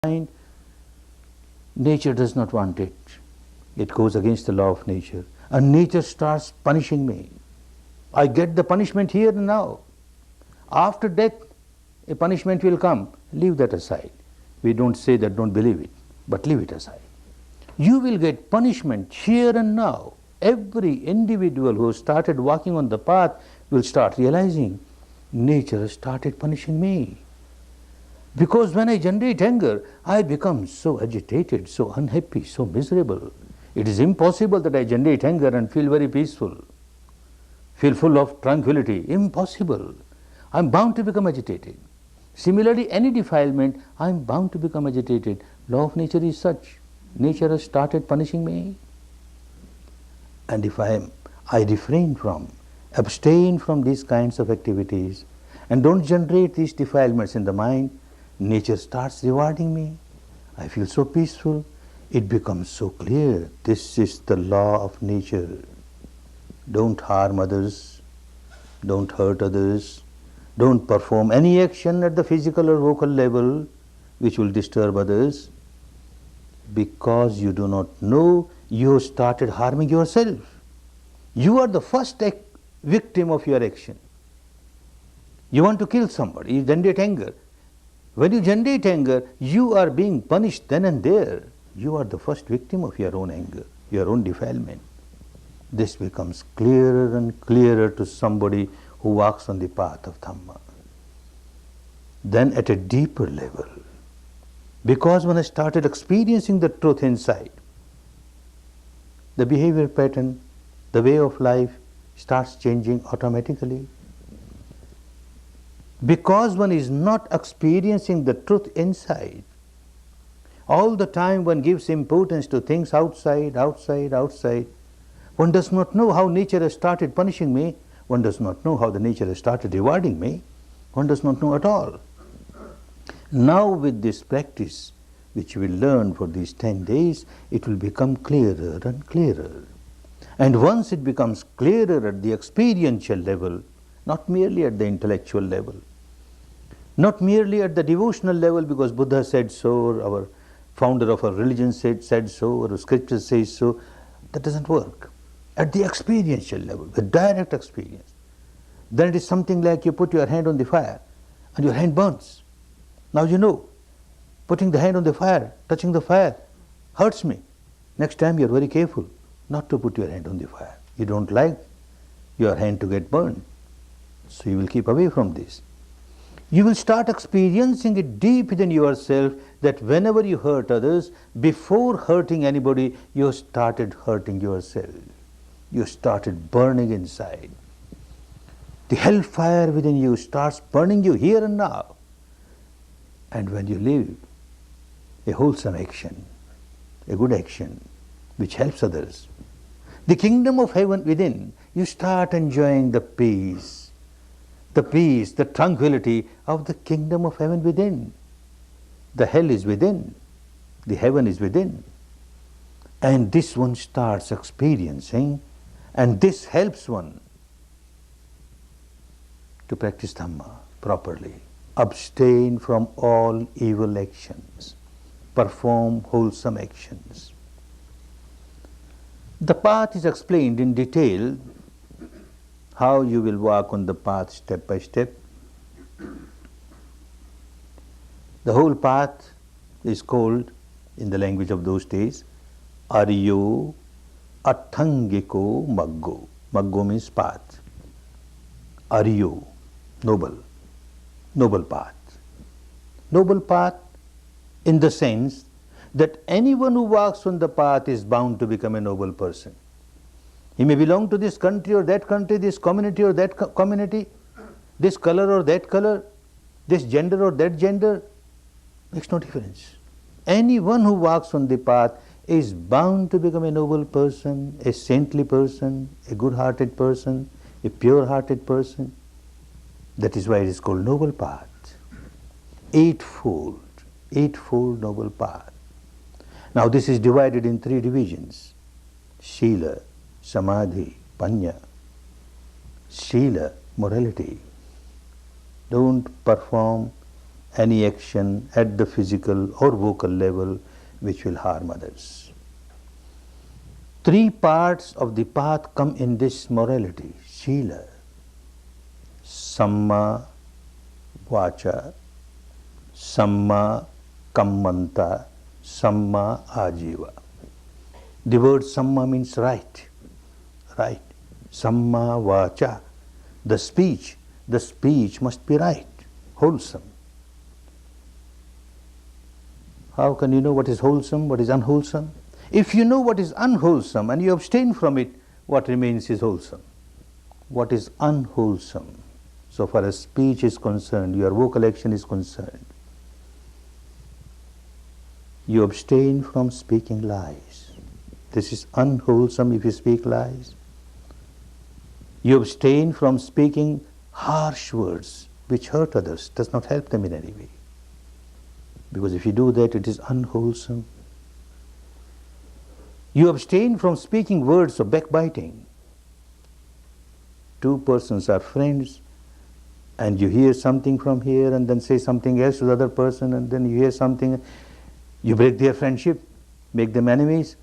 mind, nature does not want it. It goes against the law of nature. And nature starts punishing me. I get the punishment here and now. After death, a punishment will come. Leave that aside. We don't say that, don't believe it, but leave it aside. You will get punishment here and now. Every individual who started walking on the path will start realizing nature started punishing me. Because when I generate anger, I become so agitated, so unhappy, so miserable. It is impossible that I generate anger and feel very peaceful, feel full of tranquility. Impossible. I am bound to become agitated. Similarly, any defilement, I am bound to become agitated. Law of nature is such. Nature has started punishing me. And if I refrain from, abstain from these kinds of activities and don't generate these defilements in the mind, nature starts rewarding me. I feel so peaceful. It becomes so clear. This is the law of nature. Don't harm others. Don't hurt others. Don't perform any action at the physical or vocal level which will disturb others. Because you do not know, you have started harming yourself. You are the first victim of your action. You want to kill somebody, you generate anger. When you generate anger, you are being punished then and there. You are the first victim of your own anger, your own defilement. This becomes clearer and clearer to somebody who walks on the path of Dhamma. Then at a deeper level, because when I started experiencing the truth inside, the behavior pattern, the way of life starts changing automatically. Because one is not experiencing the truth inside, all the time one gives importance to things outside, outside, outside. One does not know how nature has started punishing me. One does not know how the nature has started rewarding me. One does not know at all. Now with this practice, which we will learn for these 10 days, it will become clearer and clearer. And once it becomes clearer at the experiential level, not merely at the intellectual level, not merely at the devotional level because Buddha said so, or our founder of our religion said so, or scripture says so, that doesn't work. At the experiential level, the direct experience, then it is something like you put your hand on the fire and your hand burns. Now you know, putting the hand on the fire, touching the fire, hurts me. Next time you are very careful not to put your hand on the fire. You don't like your hand to get burned, so you will keep away from this. You will start experiencing it deep within yourself that whenever you hurt others, before hurting anybody, you started hurting yourself. You started burning inside. The hellfire within you starts burning you here and now. And when you live a wholesome action, a good action, which helps others, the kingdom of heaven within, you start enjoying the peace, the tranquility of the kingdom of heaven within. The hell is within, the heaven is within. And this one starts experiencing, and this helps one to practice Dhamma properly. Abstain from all evil actions, perform wholesome actions. The path is explained in detail, how you will walk on the path step by step. The whole path is called, in the language of those days, Aryo Athangiko Maggo. Maggo means path. Aryo, noble path. Noble path in the sense that anyone who walks on the path is bound to become a noble person. He may belong to this country or that country, this community or that community, this color or that color, this gender or that gender, makes no difference. Anyone who walks on the path is bound to become a noble person, a saintly person, a good-hearted person, a pure-hearted person. That is why it is called noble path. Eightfold noble path. Now this is divided in 3 divisions: Shila, Samadhi, Panya. Shila, morality. Don't perform any action at the physical or vocal level which will harm others. 3 parts of the path come in this morality, Shila. Samma Vacha, Samma Kammanta, Samma Ajiva. The word Samma means right, right. Samma Vacha, the speech must be right, wholesome. How can you know what is wholesome, what is unwholesome? If you know what is unwholesome and you abstain from it, what remains is wholesome. What is unwholesome, so far as speech is concerned, your vocal action is concerned, you abstain from speaking lies. This is unwholesome if you speak lies. You abstain from speaking harsh words which hurt others, does not help them in any way. Because if you do that, it is unwholesome. You abstain from speaking words of backbiting. 2 persons are friends, and you hear something from here and then say something else to the other person, and then you hear something, you break their friendship, make them enemies.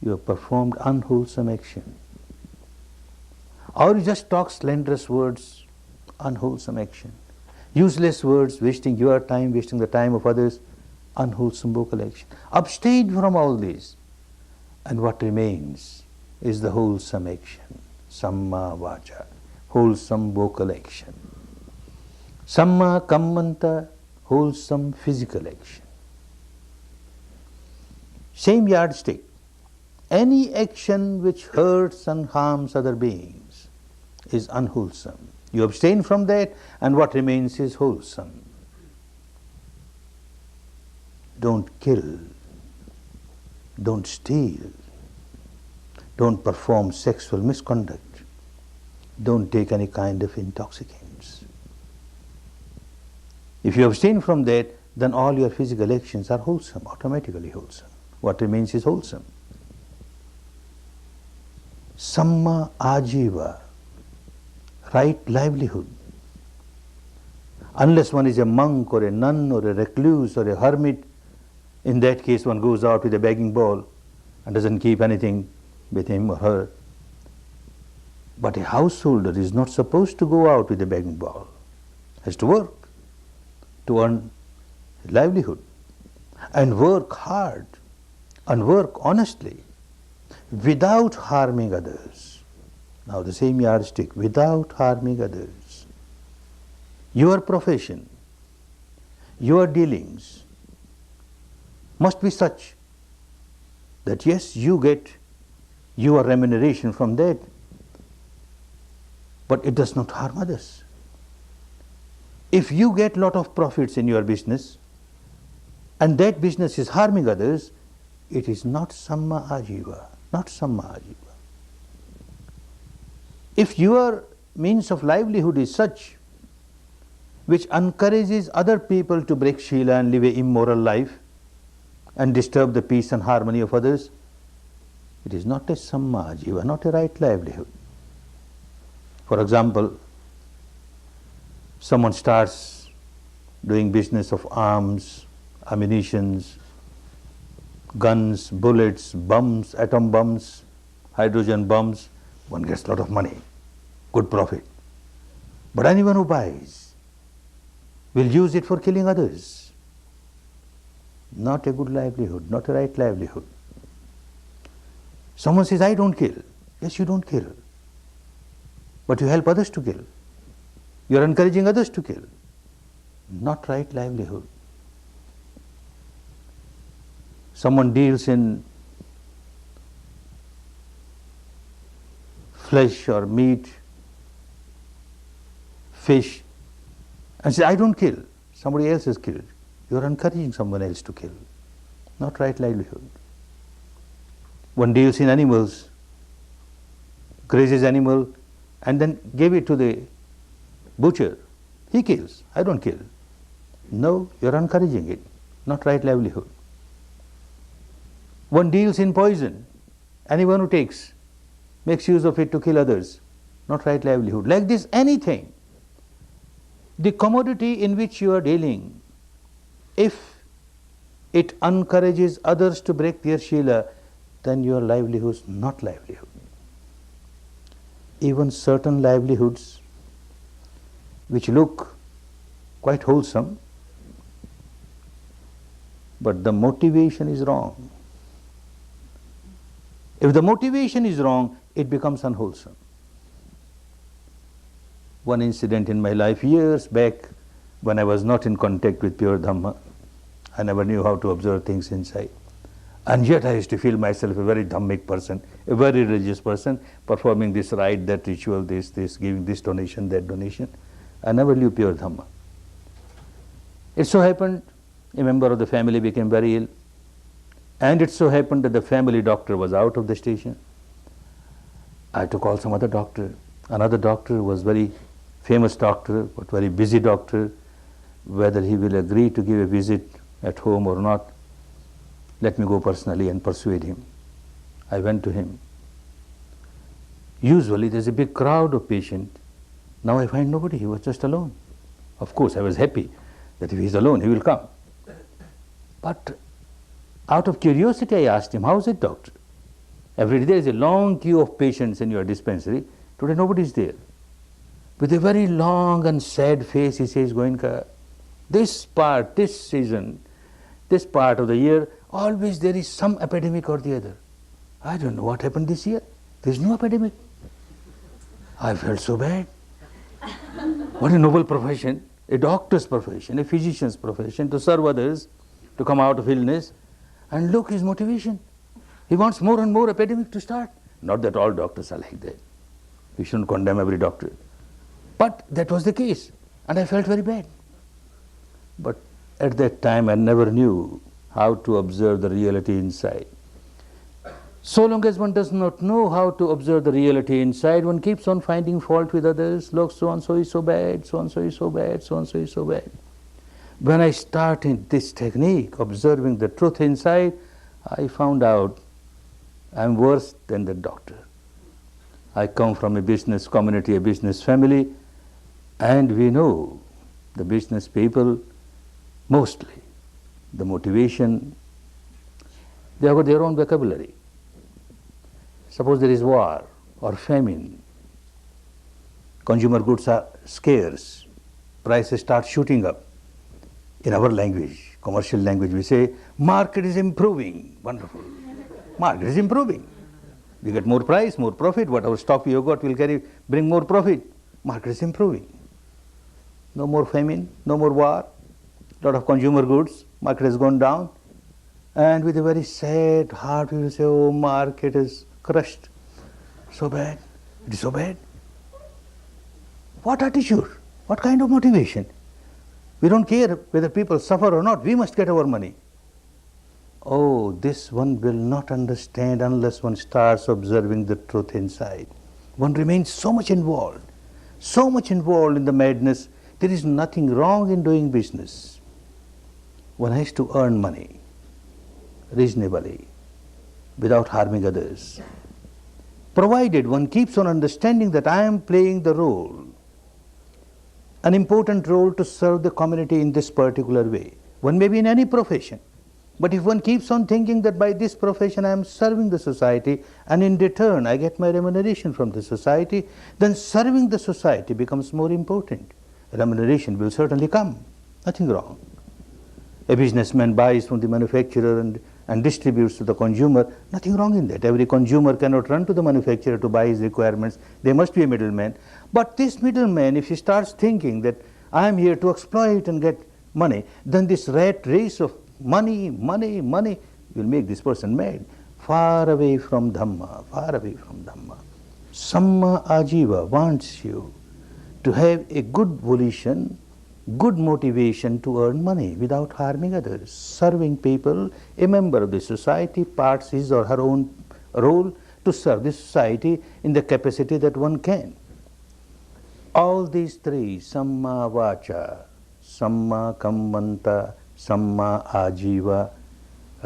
You have performed unwholesome action. Or you just talk slanderous words, unwholesome action. Useless words, wasting your time, wasting the time of others, unwholesome vocal action. Abstain from all these, and what remains is the wholesome action, Samma Vacha, wholesome vocal action. Samma Kammanta, wholesome physical action. Same yardstick. Any action which hurts and harms other beings is unwholesome. You abstain from that, and what remains is wholesome. Don't kill, don't steal, don't perform sexual misconduct, don't take any kind of intoxicants. If you abstain from that, then all your physical actions are wholesome, automatically wholesome. What remains is wholesome. Samma Ajiva, right livelihood. Unless one is a monk or a nun or a recluse or a hermit, in that case one goes out with a begging bowl and doesn't keep anything with him or her. But a householder is not supposed to go out with a begging bowl. Has to work to earn livelihood, and work hard and work honestly without harming others. Now the same yardstick, without harming others. Your profession, your dealings must be such that yes, you get your remuneration from that, but it does not harm others. If you get lot of profits in your business and that business is harming others, it is not Samma Ajiva, not Samma Ajiva. If your means of livelihood is such which encourages other people to break Shila and live an immoral life and disturb the peace and harmony of others, it is not a Samma Ajiva, not a right livelihood. For example, someone starts doing business of arms, ammunitions, guns, bullets, bombs, atom bombs, hydrogen bombs, one gets a lot of money, good profit. But anyone who buys will use it for killing others. Not a good livelihood, not a right livelihood. Someone says, I don't kill. Yes, you don't kill. But you help others to kill. You are encouraging others to kill. Not right livelihood. Someone deals in flesh or meat, fish, and says, I don't kill. Somebody else is killed. You are encouraging someone else to kill. Not right livelihood. One deals in animals, grazes animal, and then gave it to the butcher. He kills. I don't kill. No, you are encouraging it. Not right livelihood. One deals in poison. Anyone who makes use of it to kill others. Not right livelihood. Like this, anything the commodity in which you are dealing, if it encourages others to break their Shila, then your livelihood is not livelihood. Even certain livelihoods which look quite wholesome, but the motivation is wrong. If the motivation is wrong, it becomes unwholesome. One incident in my life years back, when I was not in contact with pure Dhamma, I never knew how to observe things inside. And yet I used to feel myself a very Dhammic person, a very religious person, performing this rite, that ritual, this, giving this donation, that donation. I never knew pure Dhamma. It so happened, a member of the family became very ill, and it so happened that the family doctor was out of the station. I had to call some other doctor. Another doctor was very famous doctor, but very busy doctor. Whether he will agree to give a visit at home or not, let me go personally and persuade him. I went to him. Usually there's a big crowd of patients. Now I find nobody, he was just alone. Of course I was happy that if he's alone, he will come. But out of curiosity I asked him, how is it, doctor? Every day there is a long queue of patients in your dispensary. Today nobody is there. With a very long and sad face he says, Goenka, this season, this part of the year, always there is some epidemic or the other. I don't know what happened this year. There is no epidemic. I felt so bad. What a noble profession, a doctor's profession, a physician's profession, to serve others, to come out of illness. And look his motivation. He wants more and more epidemic to start. Not that all doctors are like that. We shouldn't condemn every doctor. But that was the case. And I felt very bad. But at that time I never knew how to observe the reality inside. So long as one does not know how to observe the reality inside, one keeps on finding fault with others. Look, so-and-so is so bad, so-and-so is so bad, so-and-so is so bad. When I started this technique, observing the truth inside, I found out I'm worse than the doctor. I come from a business community, a business family, and we know the business people, mostly, the motivation, they have got their own vocabulary. Suppose there is war or famine, consumer goods are scarce, prices start shooting up. In our language, commercial language, we say, market is improving. Wonderful. Market is improving. We get more price, more profit. Whatever stock we have got will bring more profit. Market is improving. No more famine, no more war. Lot of consumer goods, market has gone down. And with a very sad heart, we will say, oh, market is crushed. So bad. It is so bad. What attitude? What kind of motivation? We don't care whether people suffer or not. We must get our money. Oh, this one will not understand unless one starts observing the truth inside. One remains so much involved in the madness. There is nothing wrong in doing business. One has to earn money reasonably, without harming others. Provided one keeps on understanding that I am playing the role, an important role to serve the community in this particular way. One may be in any profession, but if one keeps on thinking that by this profession I am serving the society and in return I get my remuneration from the society, then serving the society becomes more important. Remuneration will certainly come, nothing wrong. A businessman buys from the manufacturer and distributes to the consumer, nothing wrong in that. Every consumer cannot run to the manufacturer to buy his requirements. There must be a middleman. But this middleman, if he starts thinking that I am here to exploit and get money, then this rat race of money will make this person mad. Far away from Dhamma, far away from Dhamma. Samma Ajiva wants you to have a good volition, good motivation to earn money without harming others. Serving people, a member of the society parts his or her own role to serve the society in the capacity that one can. All these three, Samma Vacha, Samma Kammanta, Samma Ajiva,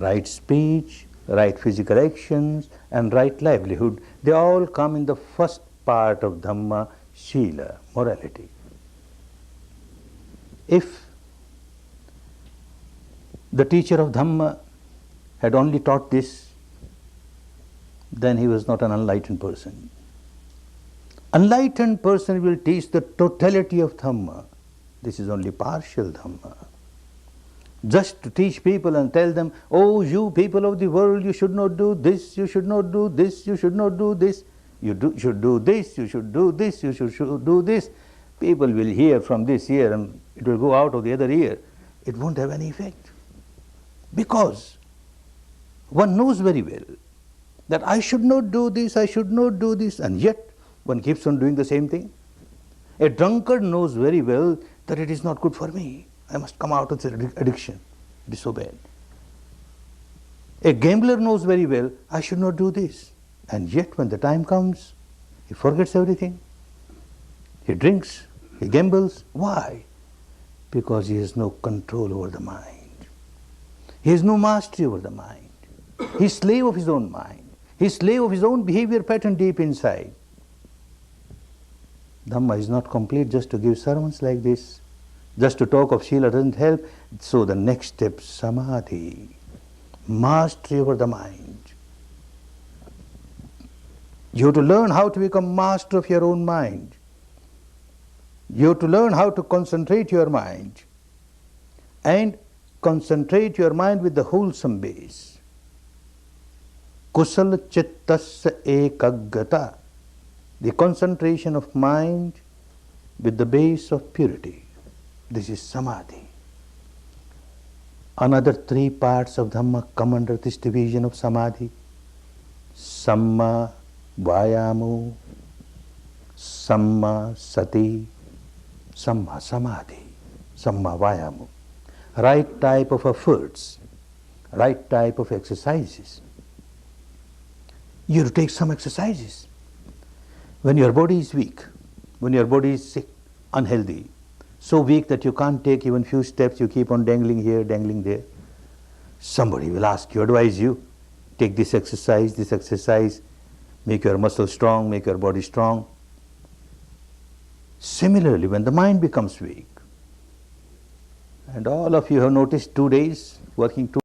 right speech, right physical actions and right livelihood, they all come in the first part of Dhamma, Shila, morality. If the teacher of Dhamma had only taught this, then he was not an enlightened person. Enlightened person will teach the totality of Dhamma. This is only partial Dhamma. Just to teach people and tell them, oh, you people of the world, you should not do this, you should not do this, you should not do this, should do this, you should do this, you should do this. People will hear from this ear and it will go out of the other ear. It won't have any effect. Because one knows very well that I should not do this, I should not do this, and yet one keeps on doing the same thing. A drunkard knows very well that it is not good for me. I must come out of this addiction. It is so bad. A gambler knows very well, I should not do this. And yet when the time comes, he forgets everything. He drinks, he gambles. Why? Because he has no control over the mind. He has no mastery over the mind. He is slave of his own mind. He is slave of his own behavior pattern deep inside. Dhamma is not complete just to give sermons like this. Just to talk of Srila doesn't help. So the next step, samadhi, mastery over the mind. You have to learn how to become master of your own mind. You have to learn how to concentrate your mind and concentrate your mind with the wholesome base. Kusala chittasya ekaggata, the concentration of mind with the base of purity. This is samadhi. Another three parts of Dhamma come under this division of samadhi. Samma vayamo, samma sati, samma samadhi, samma vayamo. Right type of efforts, right type of exercises. You have to take some exercises. When your body is weak, when your body is sick, unhealthy, so weak that you can't take even few steps, you keep on dangling here, dangling there. Somebody will ask you, advise you, take this exercise, make your muscles strong, make your body strong. Similarly, when the mind becomes weak, and all of you have noticed 2 days, working 2